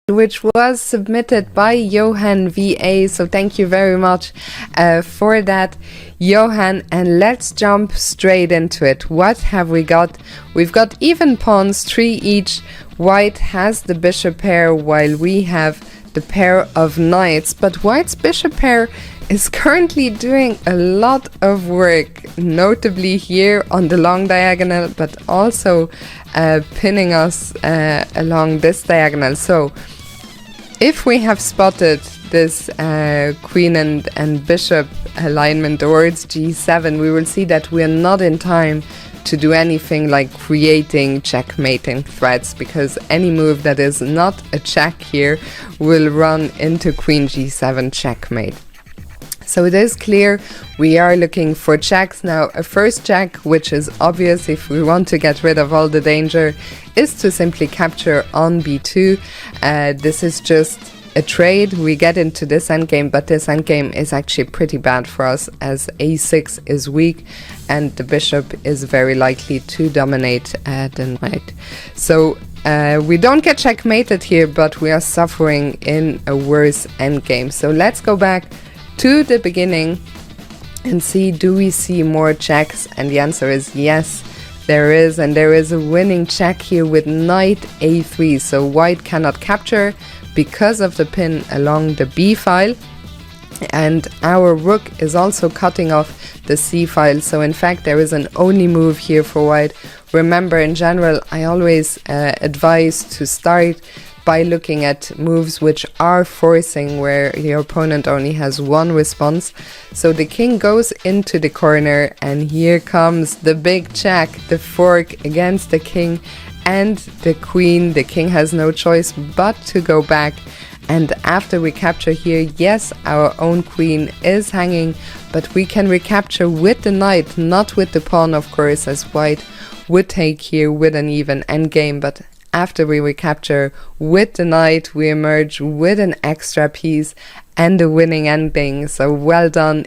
which was submitted by Johan VA. So thank you very much for that, Johan. And let's jump straight into it. What have we got? We've got even pawns, 3 each. White has the bishop pair while we have the pair of knights. But White's bishop pair is currently doing a lot of work, notably here on the long diagonal, but also pinning us along this diagonal. So if we have spotted this queen and bishop alignment towards g7, we will see that we are not in time to do anything like creating checkmating threats, because any move that is not a check here will run into queen g7 checkmate. So it is clear we are looking for checks. Now, a first check, which is obvious if we want to get rid of all the danger, is to simply capture on b2. This is just a trade. We get into this endgame, but this endgame is actually pretty bad for us as a6 is weak and the bishop is very likely to dominate the knight. So we don't get checkmated here, but we are suffering in a worse endgame. So let's go back to the beginning and see, do we see more checks? And the answer is yes, there is, and there is a winning check here with knight a3. So White cannot capture because of the pin along the b file, and our rook is also cutting off the c file. So in fact there is an only move here for White. Remember, in general I always advise to start by looking at moves which are forcing, where your opponent only has one response. So the king goes into the corner, and here comes the big check, the fork against the king and the queen. The king has no choice but to go back, and after we capture here, yes, our own queen is hanging, but we can recapture with the knight, not with the pawn, of course, as White would take here with an even endgame. But after we recapture with the knight, we emerge with an extra piece and a winning ending. So well done